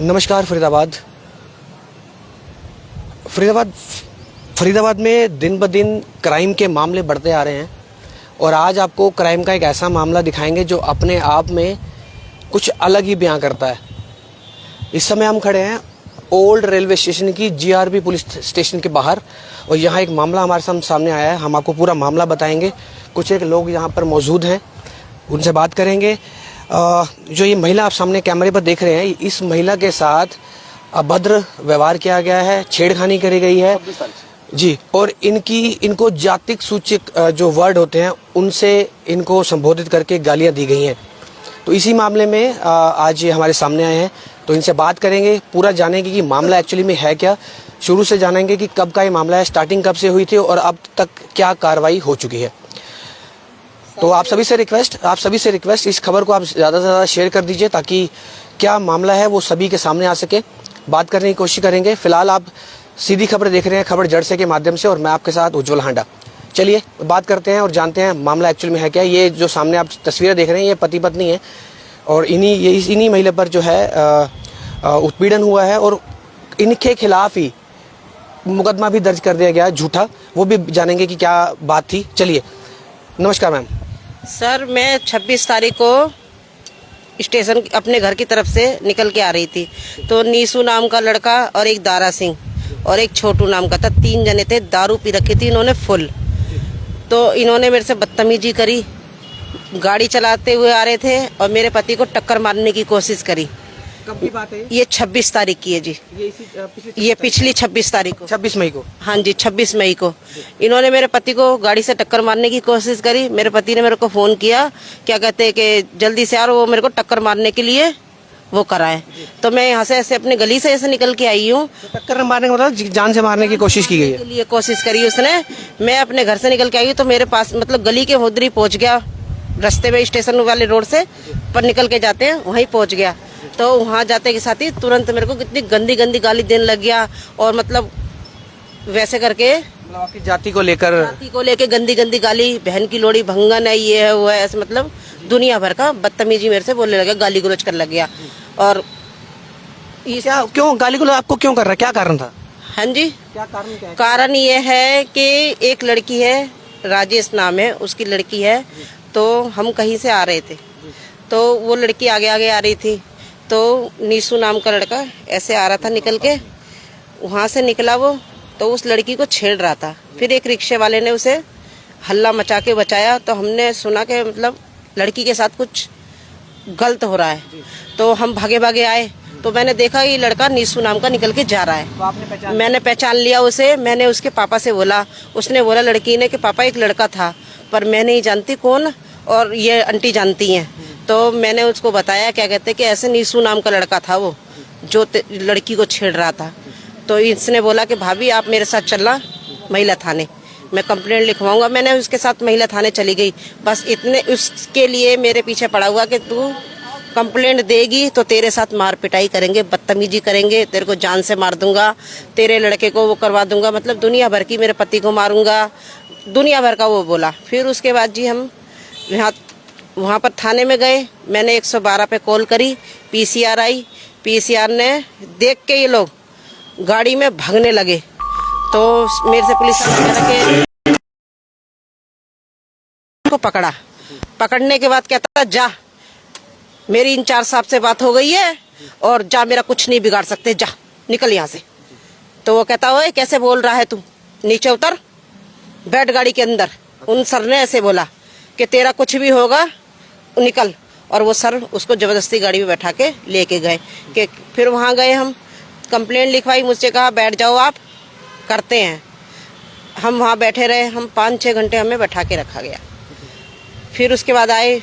नमस्कार। फरीदाबाद में दिन ब दिन क्राइम के मामले बढ़ते आ रहे हैं और आज आपको क्राइम का एक ऐसा मामला दिखाएंगे जो अपने आप में कुछ अलग ही बयां करता है। इस समय हम खड़े हैं ओल्ड रेलवे स्टेशन की जीआरपी पुलिस स्टेशन के बाहर और यहाँ एक मामला हमारे सामने आया है। हम आपको पूरा मामला बताएंगे। कुछ एक लोग यहाँ पर मौजूद हैं, उनसे बात करेंगे। जो ये महिला आप सामने कैमरे पर देख रहे हैं, इस महिला के साथ अभद्र व्यवहार किया गया है, छेड़खानी करी गई है जी। और इनको जातिक सूचक जो वर्ड होते हैं उनसे इनको संबोधित करके गालियां दी गई हैं। तो इसी मामले में आज ये हमारे सामने आए हैं, तो इनसे बात करेंगे, पूरा जानेंगे कि मामला एक्चुअली में है क्या। शुरू से जानेंगे कि कब का ये मामला है, स्टार्टिंग कब से हुई थी और अब तक क्या कार्रवाई हो चुकी है। तो आप सभी से रिक्वेस्ट इस खबर को आप ज़्यादा से ज़्यादा शेयर कर दीजिए ताकि क्या मामला है वो सभी के सामने आ सके। बात करने की कोशिश करेंगे। फिलहाल आप सीधी खबर देख रहे हैं खबर जड़ से के माध्यम से और मैं आपके साथ उज्जवल हांडा। चलिए बात करते हैं और जानते हैं मामला एक्चुअल में है क्या। ये जो सामने आप तस्वीरें देख रहे हैं ये पति पत्नी है और इन्हीं महिला पर जो है उत्पीड़न हुआ है और इनके खिलाफ ही मुकदमा भी दर्ज कर दिया गया है झूठा। वो भी जानेंगे कि क्या बात थी। चलिए। नमस्कार मैम। सर, मैं 26 तारीख को स्टेशन अपने घर की तरफ से निकल के आ रही थी, तो नीसू नाम का लड़का और एक दारा सिंह और एक छोटू नाम का था, 3 जने थे। दारू पी रखी थी इन्होंने फुल। तो इन्होंने मेरे से बदतमीजी करी, गाड़ी चलाते हुए आ रहे थे और मेरे पति को टक्कर मारने की कोशिश करी। कब की बात है ये 26 तारीख की है जी। ये पिछली 26 तारीख को, 26 मई को। हाँ जी, 26 मई को इन्होंने मेरे पति को गाड़ी से टक्कर मारने की कोशिश करी। मेरे पति ने मेरे को फोन किया, क्या कहते हैं कि जल्दी से यार वो मेरे को टक्कर मारने के लिए वो कराए। तो मैं यहाँ से ऐसे अपनी गली से ऐसे निकल के आई हूँ। तो टक्कर मारने का मतलब जान से मारने की कोशिश की गई है। के लिए कोशिश करी उसने। मैं अपने घर से निकल के आई हूँ तो मेरे पास मतलब गली के होदरी पहुँच गया, रास्ते में स्टेशन वाले रोड से पर निकल के जाते हैं वहीं पहुँच गया। तो वहाँ जाते के साथ ही तुरंत मेरे को कितनी गंदी गंदी गाली देने लग गया और मतलब वैसे करके आपकी जाति को लेकर गंदी गंदी गाली, बहन की लोड़ी भंगन है, ये है वो है, ऐसे मतलब दुनिया भर का बदतमीजी मेरे से बोलने लगा, गाली गलौज कर लग गया। और क्या क्यों गाली गलौज आपको क्यों कर रहा है, क्या कारण था? हाँ जी, क्या कारण क्या है? कारण ये है कि एक लड़की है, राजेश नाम है उसकी लड़की है। तो हम कहीं से आ रहे थे तो वो लड़की आगे आगे आ रही थी, तो नीसू नाम का लड़का ऐसे आ रहा था निकल के, वहाँ से निकला वो तो उस लड़की को छेड़ रहा था। फिर एक रिक्शे वाले ने उसे हल्ला मचा के बचाया। तो हमने सुना कि मतलब लड़की के साथ कुछ गलत हो रहा है, तो हम भागे भागे आए तो मैंने देखा ये लड़का नीसू नाम का निकल के जा रहा है। तो आपने मैंने पहचान लिया उसे। मैंने उसके पापा से बोला, उसने बोला लड़की ने कि पापा एक लड़का था पर मैं नहीं जानती कौन और ये आंटी जानती हैं। तो मैंने उसको बताया, क्या कहते कि ऐसे नीसू नाम का लड़का था वो जो लड़की को छेड़ रहा था। तो इसने बोला कि भाभी आप मेरे साथ चलना महिला थाने, मैं कंप्लेंट लिखवाऊंगा। मैंने उसके साथ महिला थाने चली गई। बस इतने उसके लिए मेरे पीछे पड़ा हुआ कि तू कंप्लेंट देगी तो तेरे साथ मार पिटाई करेंगे, बदतमीजी करेंगे, तेरे को जान से मार दूंगा, तेरे लड़के को वो करवा दूंगा, मतलब दुनिया भर की, मेरे पति को मारूंगा, दुनिया भर का वो बोला। फिर उसके बाद जी हम वहाँ पर थाने में गए। मैंने 112 पे कॉल करी, पीसीआर आई। पीसीआर ने देख के ये लोग गाड़ी में भागने लगे तो मेरे से पुलिस वाले को पकड़ने के बाद कहता था जा मेरी इंचार्ज साहब से बात हो गई है और जा, मेरा कुछ नहीं बिगाड़ सकते, जा निकल यहाँ से। तो वो कहता ओए कैसे बोल रहा है तू, नीचे उतर, बैठ गाड़ी के अंदर। उन सर ने ऐसे बोला कि तेरा कुछ भी होगा निकल। और वो सर उसको जबरदस्ती गाड़ी में बैठा के लेके गए। कि फिर वहाँ गए, हम कंप्लेंट लिखवाई, मुझसे कहा बैठ जाओ आप करते हैं। हम वहाँ बैठे रहे, हम 5-6 घंटे हमें बैठा के रखा गया। फिर उसके बाद आए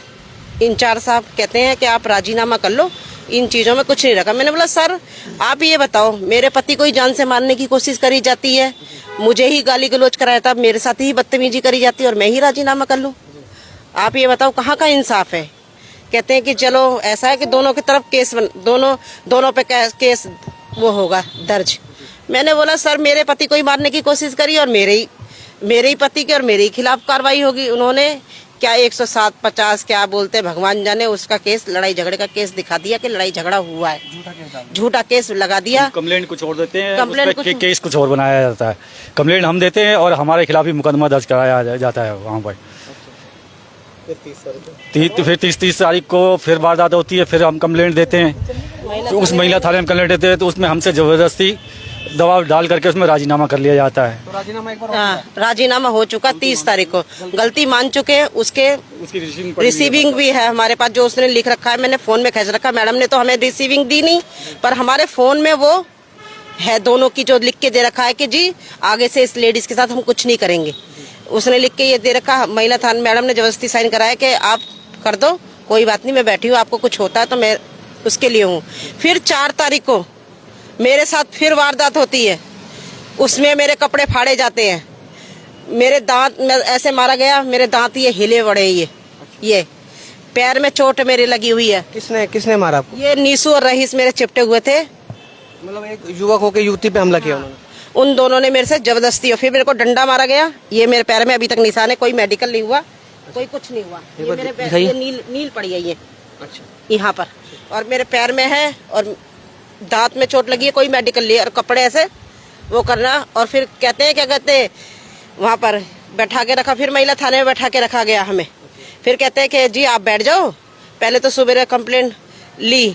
इंचार्ज साहब, कहते हैं कि आप राजीनामा कर लो, इन चीज़ों में कुछ नहीं रखा। मैंने बोला सर आप ये बताओ, मेरे पति को ही जान से मारने की कोशिश करी जाती है, मुझे ही गाली गलौज कराया था, मेरे साथ ही बदतमीजी करी जाती है और मैं ही राजीनामा कर लूँ? आप ये बताओ कहाँ का इंसाफ है? कहते हैं कि चलो ऐसा है कि दोनों की तरफ केस दोनों पे केस वो होगा दर्ज। मैंने बोला सर मेरे पति को ही मारने की कोशिश करी और मेरे ही पति के और मेरे ही खिलाफ कार्रवाई होगी। उन्होंने क्या 107, 50 क्या बोलते भगवान जाने, उसका केस लड़ाई झगड़े का केस दिखा दिया कि लड़ाई झगड़ा हुआ है, झूठा केस लगा दिया। कंप्लेंट कुछ और देते हैं, कंप्लेंट उस पे केस कुछ और बनाया जाता है। कंप्लेंट हम देते हैं और हमारे खिलाफ ही मुकदमा दर्ज कराया जाता है वहाँ पर। फिर 30 तारीख को फिर वारदात होती है, फिर हम कंप्लेंट देते हैं, तो उस महिला थाने में कंप्लेंट देते हैं, तो उसमें हमसे जबरदस्ती दबाव डाल करके उसमें राजीनामा कर लिया जाता है। तो राजीनामा एक बार हाँ, राजीनामा हो चुका 30 तारीख को, गलती मान चुके हैं, उसके रिसीविंग भी है हमारे पास, जो उसने लिख रखा है, मैंने फोन में खींच रखा। मैडम ने तो हमें रिसीविंग दी नहीं, पर हमारे फोन में वो है, दोनों की जो लिख के दे रखा है कि जी आगे से इस लेडीज के साथ हम कुछ नहीं करेंगे। उसने लिख के ये दे रखा, महिला थाना मैडम ने जबरदस्ती साइन कराया कि आप कर दो, कोई बात नहीं, मैं बैठी हूँ, आपको कुछ होता है तो मैं उसके लिए हूँ। फिर 4 तारीख को मेरे साथ फिर वारदात होती है, उसमें मेरे कपड़े फाड़े जाते हैं, मेरे दांत में ऐसे मारा गया, मेरे दांत ये हिले बड़े, ये पैर में चोट मेरे लगी हुई है। किसने मारा आपको? ये नीसू और रहीस मेरे चिपटे हुए थे। मतलब एक युवक होकर युवती पे हमला किया उन्होंने? उन दोनों ने मेरे से जबरदस्ती, और फिर मेरे को डंडा मारा गया। ये मेरे पैर में अभी तक निशान है, कोई मेडिकल नहीं हुआ, कोई कुछ नहीं हुआ। ये मेरे पैर, ये नील पड़ी है, ये यहाँ पर, और मेरे पैर में है, और दांत में चोट लगी है, कोई मेडिकल नहीं, और कपड़े ऐसे वो करना। और फिर कहते हैं, क्या कहते हैं, वहाँ पर बैठा के रखा, फिर महिला थाने में बैठा के रखा गया हमें। फिर कहते हैं कि जी आप बैठ जाओ, पहले तो सुबह कंप्लेंट ली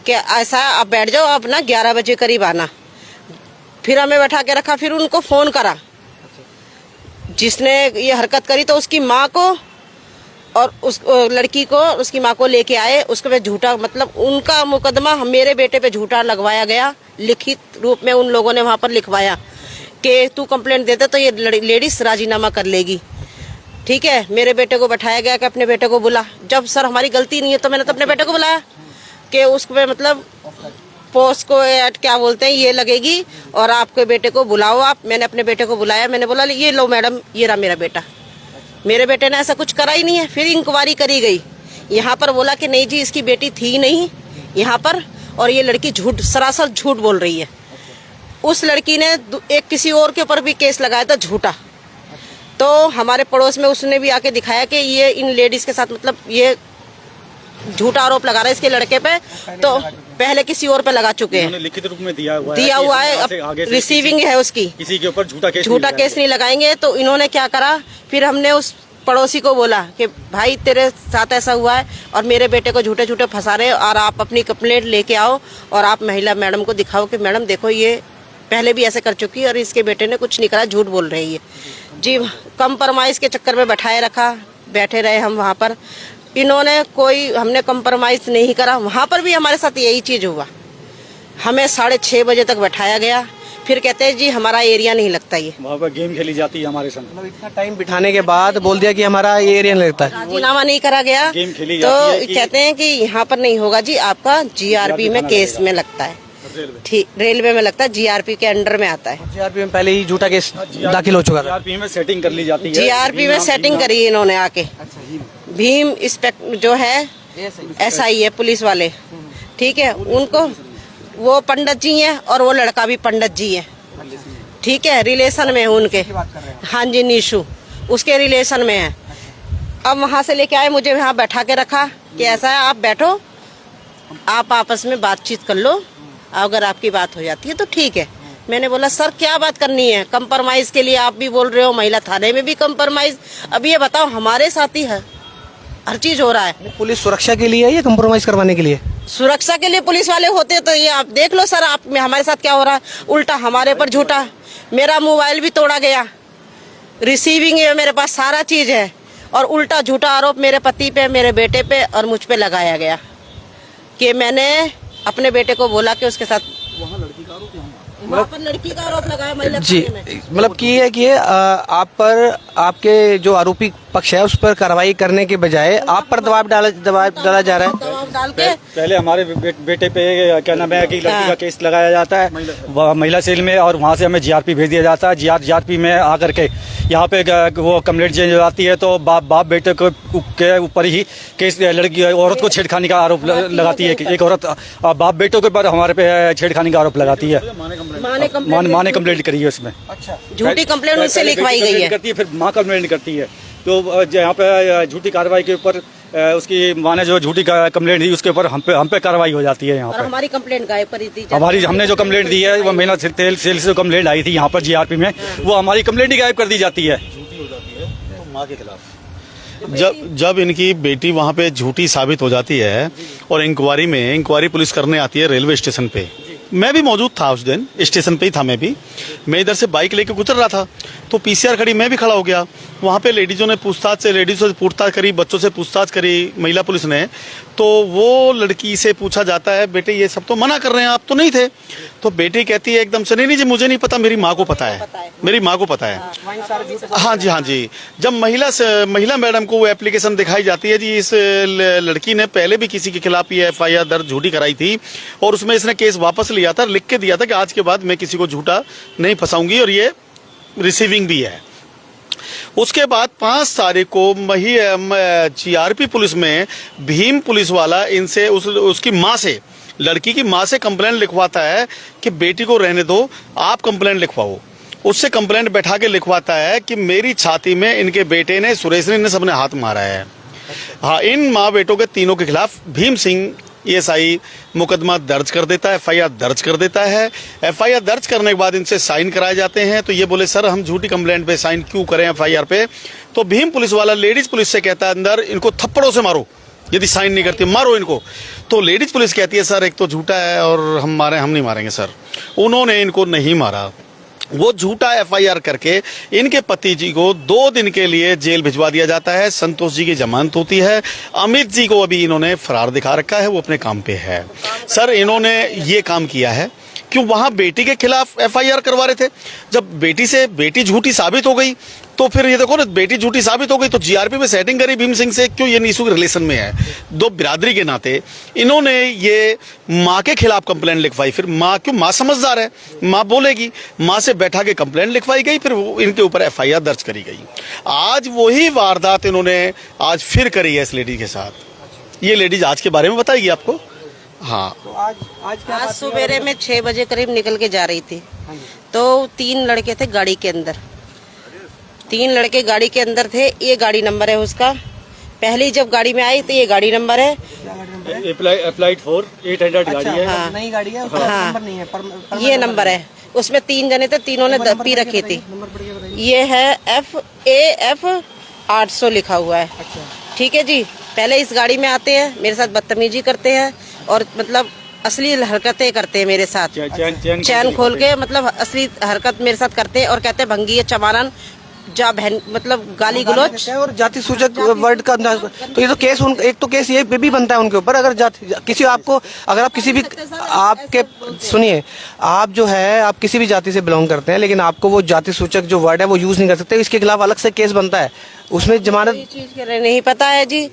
कि ऐसा आप बैठ जाओ, आप ना 11 बजे करीब आना। फिर हमें बैठा के रखा, फिर उनको फोन करा जिसने ये हरकत करी, तो उसकी माँ को और उस लड़की को, उसकी माँ को लेके आए। उसके पे झूठा, मतलब उनका मुकदमा मेरे बेटे पे झूठा लगवाया गया, लिखित रूप में उन लोगों ने वहाँ पर लिखवाया कि तू कंप्लेंट देते तो ये लेडीज राजीनामा कर लेगी। ठीक है, मेरे बेटे को बैठाया गया कि अपने बेटे को बुला। जब सर हमारी गलती नहीं है तो मैंने तो अपने बेटे को बुलाया कि उसको मतलब पोस्ट को ऐड क्या बोलते हैं ये लगेगी, और आपके बेटे को बुलाओ आप। मैंने अपने बेटे को बुलाया, मैंने बोला ये लो मैडम, ये रहा मेरा बेटा। मेरे बेटे ने ऐसा कुछ करा ही नहीं है। फिर इंक्वायरी करी गई, यहाँ पर बोला कि नहीं जी इसकी बेटी थी नहीं यहाँ पर, और ये लड़की झूठ, सरासर झूठ बोल रही है। उस लड़की ने एक किसी और के ऊपर भी केस लगाया था झूठा। तो हमारे पड़ोस में उसने भी आके दिखाया कि ये इन लेडीज के साथ, मतलब ये झूठा आरोप लगा रहा है इसके लड़के पे, तो पहले किसी और पे लगा चुके हैं। लिखित रूप में दिया हुआ है, अब रिसीविंग है उसकी। किसी के ऊपर झूठा केस नहीं लगाएंगे। तो इन्होंने क्या करा, फिर हमने उस पड़ोसी को बोला कि भाई तेरे साथ ऐसा हुआ है और मेरे बेटे को झूठे झूठे फंसा रहे, और आप अपनी कंप्लेंट लेके आओ और आप महिला मैडम को दिखाओ कि मैडम देखो ये पहले भी ऐसे कर चुकी है और इसके बेटे ने कुछ नहीं करा, झूठ बोल रही है जी। कंप्रोमाइज के चक्कर में बैठाए रखा, बैठे रहे हम वहाँ पर। इन्होंने कोई, हमने कंप्रोमाइज नहीं करा। वहाँ पर भी हमारे साथ यही चीज हुआ, हमें 6:30 बजे तक बैठाया गया। फिर कहते हैं जी हमारा एरिया नहीं लगता, ये वहाँ पर गेम खेली जाती है हमारे संग। मतलब इतना टाइम बिठाने के बाद बोल दिया कि हमारा ये एरिया नहीं लगता है, राजीनामा नहीं करा गया। गेम खेली तो जाती है कहते हैं कि यहाँ पर नहीं होगा जी, आपका जीआरपी में केस में लगता है। ठीक, रेलवे में लगता है, जीआरपी के अंडर में आता है। जीआरपी में पहले ही झूठा केस दाखिल हो चुका था। जीआरपी में सेटिंग कर ली जाती है। जीआरपी में सेटिंग करी इन्होंने आके। भीम इंस्पेक्टर जो है एसआई है, पुलिस वाले, ठीक है, उनको, वो पंडित जी हैं और वो लड़का भी पंडित जी है, ठीक है, रिलेशन में है उनके। हाँ जी, नीशू उसके रिलेशन में है। अब वहाँ से लेके आए, मुझे यहाँ बैठा के रखा कि ऐसा है आप बैठो, आप आपस में बातचीत कर लो, अगर आपकी बात हो जाती है तो ठीक है। मैंने बोला सर क्या बात करनी है, कंप्रोमाइज के लिए आप भी बोल रहे हो, महिला थाने में भी कंप्रोमाइज। अब ये बताओ, हमारे साथ ही है, हर चीज हो रहा है। पुलिस सुरक्षा के लिए है या कंप्रोमाइज करवाने के लिए? सुरक्षा के लिए पुलिस वाले होते तो ये आप देख लो सर, आप हमारे साथ क्या हो रहा है, उल्टा हमारे पर झूठा। मेरा मोबाइल भी तोड़ा गया, रिसीविंग है मेरे पास, सारा चीज है, और उल्टा झूठा आरोप मेरे पति पे, मेरे बेटे पे और मुझ पे लगाया गया कि मैंने अपने बेटे को बोला कि उसके साथ वहाँ पर लड़की का आरोप लगाया महिला जी। थाने में। मतलब की है कि आप पर, आपके जो आरोपी पक्ष है उस पर कार्रवाई करने के बजाय आप पर दबाव डाला जा रहा है। दबाव डाल के पहले हमारे बेटे पे क्या नाम है कि लड़की का केस लगाया जाता है महिला सेल में, और वहाँ से हमें जीआरपी भेज दिया जाता है। जीआरपी में आकर के यहाँ पे वो कंप्लेंट चेंज हो जाती है, तो बाप बेटे के ऊपर ही केस, लड़की औरत को छेड़खानी का आरोप लगाती है। एक औरत बाप बेटों के ऊपर हमारे पे छेड़खानी का आरोप लगाती है। माँ ने कंप्लेंट करी है उसमें। अच्छा, झूठी कंप्लेंट उनसे लिखवाई गई है। करती है, फिर माँ कंप्लेंट करती है तो यहाँ पे झूठी कार्रवाई के ऊपर उसकी माँ ने जो झूठी कंप्लेंट दी उसके ऊपर हम पे कार्रवाई हो जाती है यहाँ और पे। हमारी कंप्लेंट गायब कर दी जाती है। हमारी हमने जो कंप्लेंट दी है वो महिला तेल सेल से कंप्लेंट आई थी यहाँ पर जीआरपी में, वो हमारी कंप्लेंट ही गायब कर दी जाती है। माँ के खिलाफ जब इनकी बेटी वहाँ पे झूठी साबित हो जाती है और इंक्वायरी पुलिस करने आती है रेलवे स्टेशन पे, मैं भी मौजूद था उस दिन, स्टेशन पे ही था मैं इधर से बाइक लेके गुजर रहा था तो पीसीआर खड़ी, मैं भी खड़ा हो गया। वहाँ पे लेडीज़ों से पूछताछ करी, बच्चों से पूछताछ करी महिला पुलिस ने, तो वो लड़की से पूछा जाता है बेटे ये सब तो मना कर रहे हैं, आप तो नहीं थे। तो बेटी कहती है एकदम से नहीं जी मुझे नहीं पता, मेरी माँ को पता है, मेरी माँ को पता है। हाँ जी। जब महिला मैडम को वो एप्लीकेशन दिखाई जाती है जी, इस लड़की ने पहले भी किसी के खिलाफ ये FIR दर्ज झूठी कराई थी और उसमें इसने केस वापस लिया था, लिख के दिया था कि आज के बाद मैं किसी को झूठा नहीं फंसाऊंगी और ये रिसीविंग भी है। उसके बाद 5 तारीख को GRP पुलिस में भीम पुलिस वाला इनसे उसकी माँ से, लड़की की माँ से कंप्लेंट लिखवाता है कि बेटी को रहने दो, आप कंप्लेंट लिखवाओ। उससे कंप्लेंट बैठा के लिखवाता है कि मेरी छाती में इनके बेटे ने, सुरेश ने सबने हाथ मारा है। हाँ, इन माँ बेटों के तीनों के खिलाफ भीम सिंह ESI मुकदमा दर्ज कर देता है, FIR दर्ज कर देता है। FIR दर्ज करने के बाद इनसे साइन कराए जाते हैं। तो ये बोले सर हम झूठी कंप्लेंट पे साइन क्यों करें FIR पे। तो भीम पुलिस वाला लेडीज पुलिस से कहता है अंदर इनको थप्पड़ों से मारो, यदि साइन नहीं करती मारो इनको। तो लेडीज पुलिस कहती है सर एक तो झूठा है और हम नहीं मारेंगे सर। उन्होंने इनको नहीं मारा, वो झूठा FIR करके इनके पति जी को 2 दिन के लिए जेल भिजवा दिया जाता है। संतोष जी की जमानत होती है। अमित जी को अभी इन्होंने फरार दिखा रखा है, वो अपने काम पे है। सर इन्होंने ये काम किया है क्यों, वहां बेटी के खिलाफ FIR करवा रहे थे। जब बेटी झूठी साबित हो गई तो फिर ये देखो ना, बेटी झूठी साबित हो गई तो GRP में सेटिंग करी भीम सिंह से, क्यों ये नीसू के रिलेशन में है, 2 बिरादरी के नाते इन्होंने ये माँ के खिलाफ कंप्लेंट लिखवाई। फिर माँ क्यों, माँ समझदार है, माँ बोलेगी, माँ से बैठा के कंप्लेंट लिखवाई गई, फिर इनके ऊपर FIR दर्ज करी गई। आज वही वारदात इन्होंने आज फिर करी है इस लेडी के साथ। ये लेडीज आज के बारे में बताएगी आपको। हाँ, तो आज सवेरे में 6 बजे करीब निकल के जा रही थी, तो 3 लड़के थे गाड़ी के अंदर, 3 लड़के गाड़ी के अंदर थे। ये गाड़ी नंबर है उसका, पहली जब गाड़ी में आई तो ये गाड़ी नंबर है अप्लाइड 4-800 गाड़ी है। हाँ, नई गाड़ी है, उसका नंबर नहीं है पर ये नंबर है। उसमें 3 जने थे, तीनों ने पी रखी थी। ये है FAF 800 लिखा हुआ है। ठीक है जी। पहले इस गाड़ी में आते हैं, मेरे साथ बदतमीजी करते हैं और मतलब असली हरकतें करते हैं मेरे साथ। चैन खोल के मतलब असली हरकत मेरे साथ करते हैं और कहते हैं भंगी चमारन जा बहन, मतलब गाली गलौज और जाति सूचक वर्ड का। तो ये तो केस एक तो केस ये भी बनता है उनके ऊपर। अगर किसी आपको, अगर आप किसी भी आपके सुनिए, आप जो है आप किसी भी जाति से बिलोंग करते हैं, लेकिन आपको वो जाति सूचक जो वर्ड है वो यूज नहीं कर सकते, इसके खिलाफ अलग से केस बनता है, उसमें जमानत। ये चीज का नहीं पता है जी,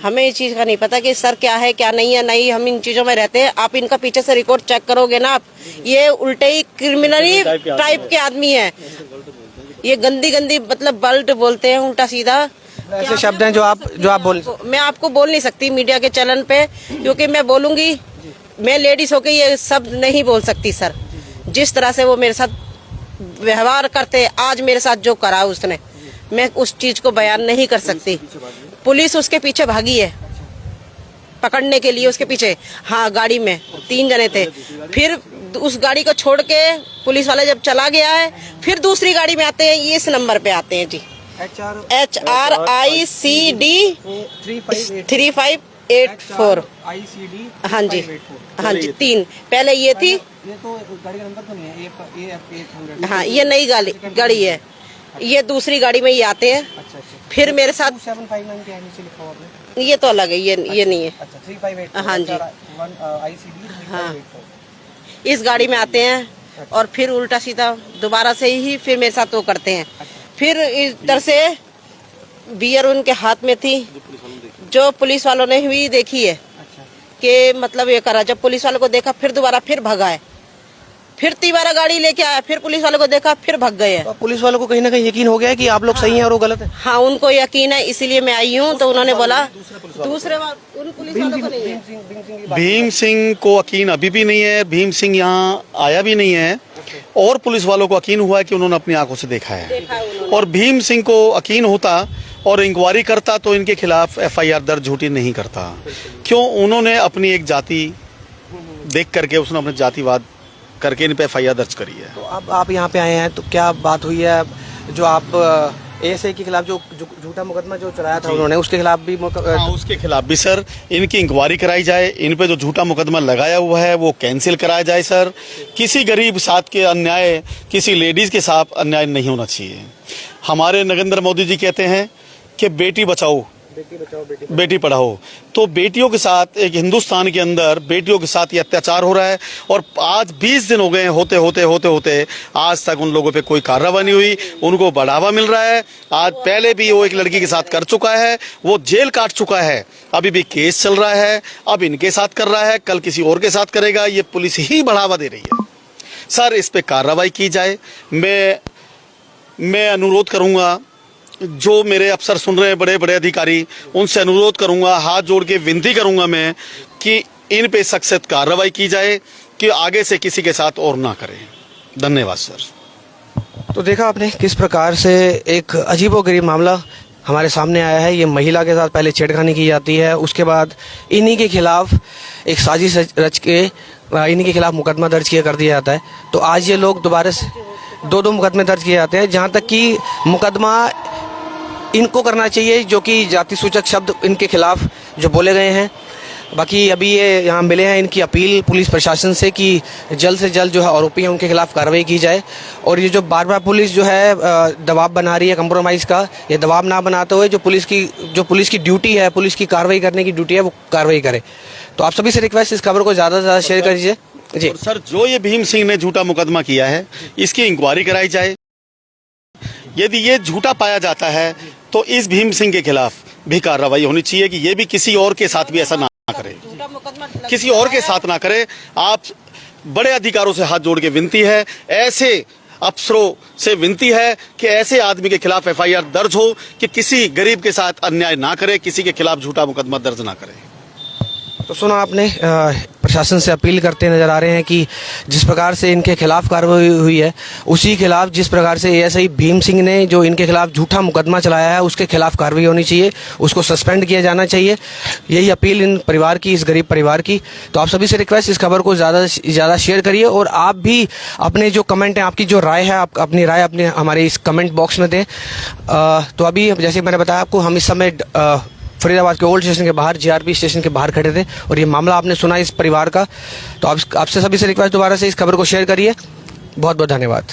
हमें ये चीज का नहीं पता कि सर क्या है क्या नहीं है। नहीं, हम इन चीजों में रहते हैं। आप इनका पीछे से रिकॉर्ड चेक करोगे ना, आप ये उल्टे ही क्रिमिनली टाइप के आदमी है। ये गंदी मतलब बल्ट बोलते हैं उल्टा सीधा, ऐसे शब्द हैं जो आप बोल। मैं आपको बोल नहीं सकती मीडिया के चैनल पे, क्योंकि मैं बोलूंगी, मैं लेडीज होके ये शब्द नहीं बोल सकती सर। जिस तरह से वो मेरे साथ व्यवहार करते, आज मेरे साथ जो करा उसने, मैं उस चीज को बयान नहीं कर सकती। पुलिस उसके पीछे भागी है पकड़ने के लिए, उसके पीछे। हाँ, गाड़ी में 3 जने थे। फिर उस गाड़ी को छोड़ के पुलिस वाला जब चला गया है, फिर दूसरी गाड़ी में आते हैं, ये इस नंबर पे आते हैं जी, HRICD 3584। हाँ जी, हाँ जी, 3 पहले ये थी। ये तो गाड़ी का नंबर तो नहीं है, हाँ, ये नई गाड़ी है। ये दूसरी गाड़ी में ये आते हैं। फिर मेरे साथ 759 के नीचे लिखा हुआ आपने। ये तो अलग है, ये नहीं है। 3584। हाँ जी, ICD। हाँ, इस गाड़ी में आते हैं और फिर उल्टा सीधा दोबारा से ही फिर मेरे साथ वो करते हैं। फिर इधर से बियर उनके हाथ में थी, जो पुलिस वालों ने भी देखी है कि मतलब ये करा। जब पुलिस वालों को देखा फिर दोबारा फिर भगाए, फिर तीबारा गाड़ी लेके आया, फिर पुलिस वालों को देखा फिर भग गए हैं। तो पुलिस वालों को कहीं ना कहीं यकीन हो गया है कि आप लोग सही हैं और वो गलत है। हाँ, उनको यकीन है, इसीलिए मैं आई हूँ। तो उन्होंने बोला दूसरे उन पुलिस वालों को नहीं है। भीम सिंह को यकीन अभी भी नहीं है, भीम सिंह यहाँ आया भी नहीं है और पुलिस वालों को यकीन हुआ है कि उन्होंने अपनी आंखों से देखा है। और भीम सिंह को यकीन होता और इंक्वायरी करता तो इनके खिलाफ एफआईआर दर्ज झूठी नहीं करता। क्यों? उन्होंने अपनी एक जाति देख करके उसने अपने जातिवाद करके इन पे एफआईआर दर्ज करी है। तो अब आप यहाँ पे आए हैं तो क्या बात हुई है जो आप एएसआई के खिलाफ जो झूठा मुकदमा जो चलाया था उन्होंने उसके खिलाफ भी हाँ, उसके खिलाफ भी सर इनकी इंक्वायरी कराई जाए, इन पे जो झूठा मुकदमा लगाया हुआ है वो कैंसिल कराया जाए सर। किसी गरीब साथ के अन्याय, किसी लेडीज के साथ अन्याय नहीं होना चाहिए। हमारे नरेंद्र मोदी जी कहते हैं कि बेटी बचाओ बेटी पढ़ाओ, तो बेटियों के साथ एक हिंदुस्तान के अंदर बेटियों के साथ ये अत्याचार हो रहा है। और आज 20 दिन हो गए होते होते आज तक उन लोगों पे कोई कार्रवाई नहीं हुई, उनको बढ़ावा मिल रहा है। आज पहले भी वो एक लड़की के साथ कर चुका है, वो जेल काट चुका है, अभी भी केस चल रहा है, अब इनके साथ कर रहा है, कल किसी और के साथ करेगा। ये पुलिस ही बढ़ावा दे रही है सर, इस पे कार्रवाई की जाए। मैं अनुरोध करूंगा, जो मेरे अफसर सुन रहे हैं, बड़े बड़े अधिकारी, उनसे अनुरोध करूंगा, हाथ जोड़ के विनती करूंगा मैं कि इन पे सख्त कार्रवाई की जाए कि आगे से किसी के साथ और ना करें। धन्यवाद सर। तो देखा आपने किस प्रकार से एक अजीबोगरीब मामला हमारे सामने आया है। ये महिला के साथ पहले छेड़खानी की जाती है, उसके बाद इन्हीं के खिलाफ एक साजिश रच के इन्हीं के खिलाफ मुकदमा दर्ज कर दिया जाता है। तो आज ये लोग दोबारा से दो मुकदमे दर्ज किए जाते हैं, जहाँ तक कि मुकदमा इनको करना चाहिए जो कि जाति सूचक शब्द इनके खिलाफ जो बोले गए हैं। बाकी अभी ये यहाँ मिले हैं, इनकी अपील पुलिस प्रशासन से कि जल्द से जल्द जो है आरोपी हैं उनके खिलाफ कार्रवाई की जाए। और ये जो बार बार पुलिस जो है दबाव बना रही है कंप्रोमाइज़ का, ये दबाव ना बनाते हुए जो पुलिस की ड्यूटी है, पुलिस की कार्रवाई करने की ड्यूटी है, वो कार्रवाई करे। तो आप सभी से रिक्वेस्ट, इस खबर को ज़्यादा से ज़्यादा शेयर करिए जी। सर, जो ये भीम सिंह ने झूठा मुकदमा किया है, इसकी इंक्वायरी कराई जाए। यदि ये झूठा पाया जाता है तो इस भीम सिंह के खिलाफ भी कार्रवाई होनी चाहिए कि ये भी किसी और के साथ भी ऐसा ना करे, किसी और के साथ ना करे। आप बड़े अधिकारों से हाथ जोड़ के विनती है, ऐसे अफसरों से विनती है कि ऐसे आदमी के खिलाफ एफआईआर दर्ज हो कि किसी गरीब के साथ अन्याय ना करे, किसी के खिलाफ झूठा मुकदमा दर्ज ना करे। तो सुना आपने, प्रशासन से अपील करते नजर आ रहे हैं कि जिस प्रकार से इनके खिलाफ कार्रवाई हुई है, उसी खिलाफ जिस प्रकार से एएसआई भीम सिंह ने जो इनके खिलाफ झूठा मुकदमा चलाया है, उसके खिलाफ कार्रवाई होनी चाहिए, उसको सस्पेंड किया जाना चाहिए। यही अपील इन परिवार की, इस गरीब परिवार की। तो आप सभी से रिक्वेस्ट, इस खबर को ज़्यादा से ज़्यादा शेयर करिए और आप भी अपने जो कमेंट हैं, आपकी जो राय है, आप अपनी राय अपने हमारे इस कमेंट बॉक्स में दें। तो अभी जैसे मैंने बताया आपको, हम इस समय फरीदाबाद के ओल्ड स्टेशन के बाहर, जीआरपी स्टेशन के बाहर खड़े थे और ये मामला आपने सुना इस परिवार का। तो आपसे सभी से रिक्वेस्ट, दोबारा से इस खबर को शेयर करिए। बहुत बहुत धन्यवाद।